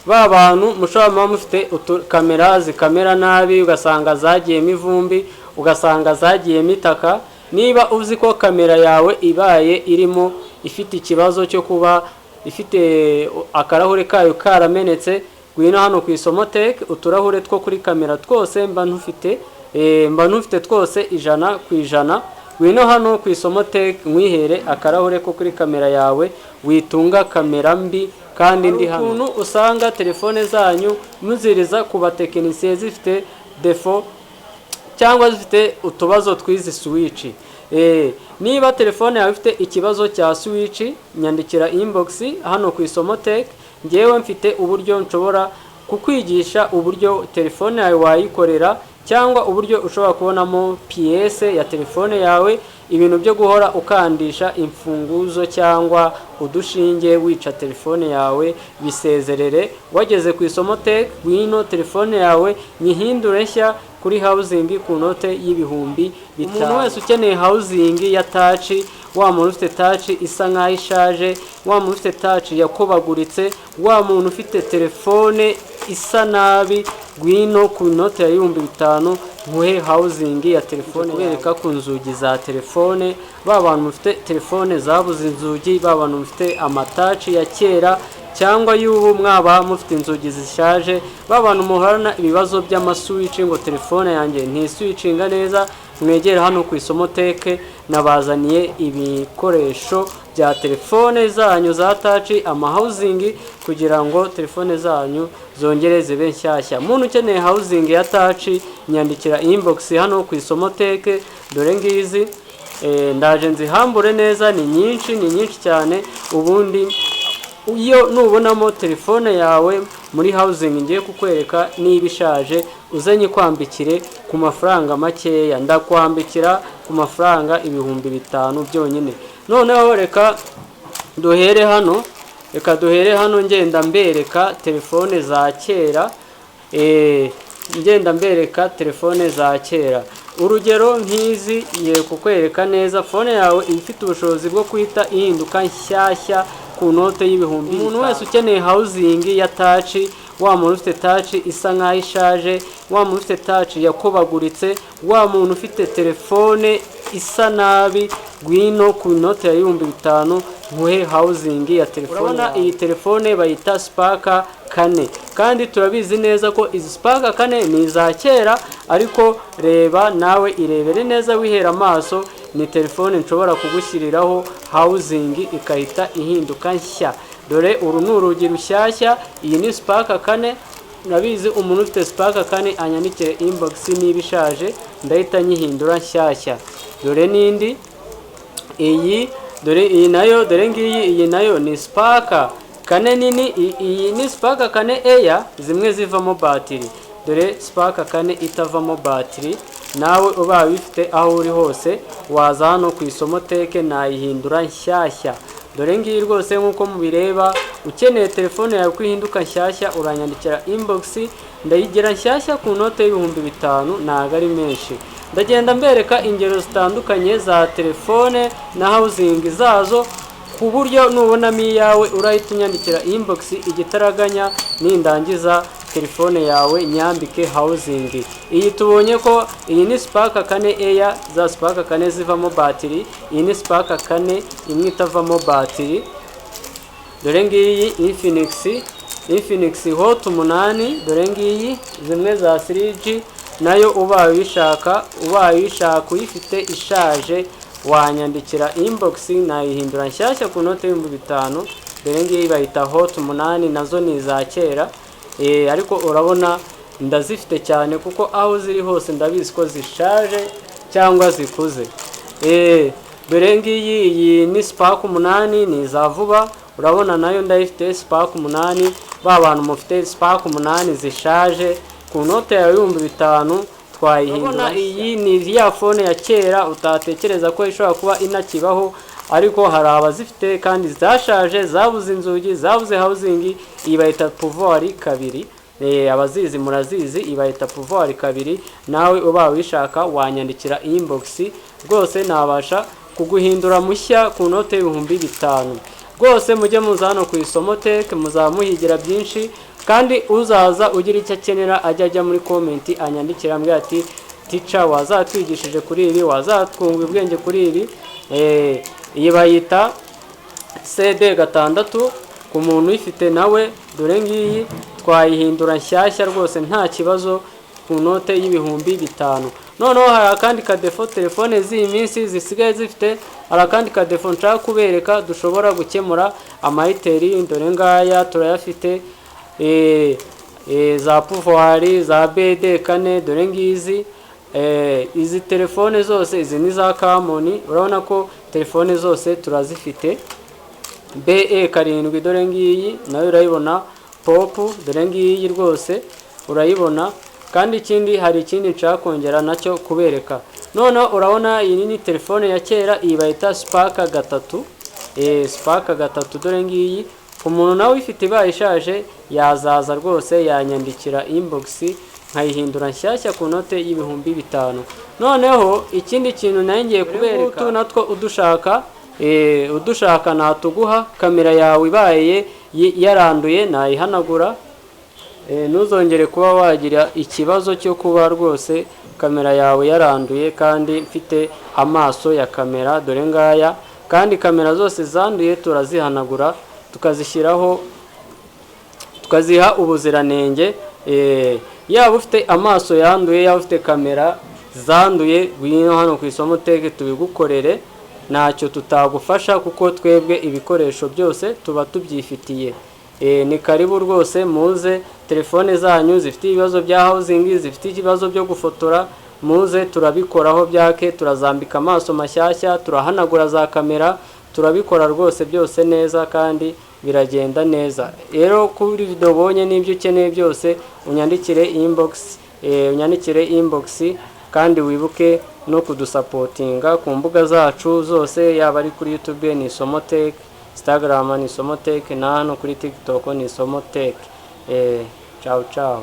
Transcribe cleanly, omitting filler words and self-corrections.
ba bantu mushobora kuba mufite kamera zikamera nabi ugasanga zagiyemo ivumbi ugasanga zagiyemo itaka. Niba uzi ko kamera yawe ibaye irimo ifite ikibazo cyo kuba ifite akarahure kayo karamenetse, gwino hano ku Isomotech. Uturahure two kuri kamera twose mba ntufite twose 100%. Gwino hano ku Isomotech mwihere akarahure ko kuri kamera yawe witunga kamera mbi kandi ndi hano. Ukuntu usanga telefone zanyu muziriza ku batekinisiye zifite defo cyangwa zifite utubazo twizi switch. Niba telefone yawe ifite ikibazo cya switch, nyandikira inbox hano ku Isomotech. Ngewe mfite uburyo nshobora kukwigisha uburyo telefone yawe wayikorera, cyangwa uburyo ushobora kubonamo PS ya telefone yawe, ibintu byo guhora ukandisha imfunguzo cyangwa udushinge wica telefone yawe bisezerere. Wageze ku Isomotech gwino telefone yawe nyihindure nshya kuri housing ku note y'ibihumbi 5. Umuntu wese ukeneye housing ya touch, wa muntu ufite touch isa nkaho ishaje, wa muntu ufite touch yakobaguritse, wa muntu ufite telefone isa nabi, gwino ku note ya 5,000 nkuhe housing ya telefone. Kubereka ku nzugi za telefone, ba bantu mufite telefone zabuze inzugi, ba bantu mufite amatachi ya kera cyangwa y'ubu mwaba mufite inzugi zishaje, ba bantu muharana ibibazo by'amaswitch ngo telefone yanjye ntiswitchinga neza, mwegera hano ku Isomotech. Nabazaniye ibikoresho bya telefone zanyu za touch, housing, kugira ngo telefone zanyu zongere zibe nshyashya. Muntu ukeneye housing ya touch nyandikira inbox hano ku Isomotech. Dore ngizi ndaje nzihambure neza, ni nyinshi cyane. Ubundi iyo nubonamo telefone yawe muri housing ngiye kukwereka niba ishaje, uzenye kwambikire ku mafaranga makeya. Ndakwambikira ku mafaranga 5,000 byonyine. Noneho reka duhere hano ngenda mbereka telefone za kera. Urugero nk'izi ye kukwereka neza phone yawe ifite ubushobozi bwo kwita ihinduka nshyashya ku note y'ibihumbi. Umuntu wese ukeneye housing ya touch, wa muntu ufite touch isa nkaho ishaje, wa muntu ufite touch yakobaguritse, wa muntu ufite telefone isa nabi, gwino ku note ya 5,000 nkuhe housing ya telefone. Urabona iyi telefone bayita Spark 4, kandi turabizi neza ko izi Spark 4 ni za kera, ariko reba nawe irebere neza wihera amaso. Ni telefone nshobora kugushyiriraho housing ikahita ihinduka nshya. Dore uru ni urugi rushyashya. Iyi ni Spark 4. Nabizi umuntu ufite Spark 4 anyandikire inbox niba ishaje, ndahita nyihindura nshyashya. Dore nindi iyi, dore iyi nayo, dore ngiyi, iyi nayo ni Spark 4 nini. Iyi ni Spark 4 Air, zimwe zivamo battery. Dore Spark 4 itavamo battery. Nawe uba wifite aho uri hose waza hano ku Isomotech nayihindura nshyashya. Dore ngiyi rwose nkuko mubireba, ukeneye telefone yawe kwihinduka nshyashya uranyandikira inbox, ndayigira nshyashya ku note y'ibihumbi 5, ntago ari menshi. Ndagenda mbereka ingero zitandukanye za telefone na housing zazo, ku buryo nubonamo iyawe urahita unyandikira inbox igitaraganya, nindangiza telefone yawe nyambike housing. Iyi tubonye ko iyi ni Spark 4 Air, za Spark 4 zivamo battery. Iyi ni Spark 4 imwe itavamo battery. Dore ngiyi Infinix Hot 8. Dore ngiyi zimwe za 3G, nayo ubaye uyishaka uyifite ishaje wanyandikira inbox nayihindura nshyashya ku note y'ibihumbi 5. Dore ngiyi bayita Hot 8, nazo ni za kera. Ariko urabona ndazifite cyane kuko aho ziri hose ndabizi ko zishaje cyangwa zikuze. Dore ngiyi, iyi ni Spark 8, ni za vuba. Urabona nayo ndayifite Spark 8. Ba bantu mufite Spark 8 zishaje ku note ya 5,000 twayihindura. Iyi ni ya phone ya kera utatekereza ko ishobora kuba inakibaho, ariko hari abazifite kandi zashaje, zabuze inzugi, zabuze housing. Iyi bayita Pouvoir 2. Abazizi murazizi, ibayita Pouvoir 2. Nawe uba wishaka wanyandikira inbox, rwose nabasha kuguhindura mushya ku note y'ibihumbi 5. Rwose mujye muza hano ku Isomotech muzamuhigira byinshi. kandi uzaza ugira icyo akenera ajya muri comment anyandikira ambwira ati teacher wazatwigishije kuri iri, wazatwunga ubwenge kuri iri. Iyi bayita CD6 ku muntu uyifite nawe dore ngiyi twayihindura nshyashya rwose nta kibazo ku note y'ibihumbi 5. Noneho hari akandi kadefo telefone z'iyi minsi zisigaye zifite, hari akandi kadefo nshaka kubereka dushobora gukemura amayiteri. Dore ngaya turayafite, za pouvoir za BD4 dore ngizi. Izi telefone zose izi ni za Camon, urabona ko telefone zose turazifite. BE7 dore ngiyi nayo urayibona, Pop dore ngiyi rwose urayibona. Kandi ikindi hari ikindi nshaka kongera nacyo kubereka. Noneho urabona iyi ni telefone ya kera, iyi bayita Spark 3. Spark 3 dore ngiyi. Umuntu nawe ifite ibaye ishaje yazaza rwose yanyandikira inbox nkayihindura nshyashya ku note y'ibihumbi 5. Noneho ikindi kintu nangiye kubereka natwo udushaka natuguha kamera yawe ibaye yaranduye nayihanagura. Ntuzongere kuba wagira ikibazo cyo kuba rwose kamera yawe yaranduye kandi mfite amaso ya kamera dore ngaya. Kandi kamera zose zanduye turazihanagura tukazishyiraho tukaziha ubuziranenge. Yaba ufite amaso yanduye, yaba ufite kamera zanduye, ngwino hano ku Isomo Tech tubigukorere, ntacyo tutagufasha kuko twebwe ibikoresho byose tuba tubyifitiye. Ni karibu rwose muze. Telefone zanyu zifite ibibazo bya housing, zifite ibibazo byo gufotora, muze turabikoraho byake, turazambika amaso mashyashya, turahanagura za kamera, turabikora rwose byose neza kandi biragenda neza. Rero kuri video bonye n'ibyo ukeneye byose unyandikire inbox kandi wibuke no kudusapotinga ku mbuga zacu zose, yaba ari kuri YouTube ni Isomo Tech, Instagram ni Isomo Tech, na hano kuri TikTok ni Isomo Tech. Ciao ciao.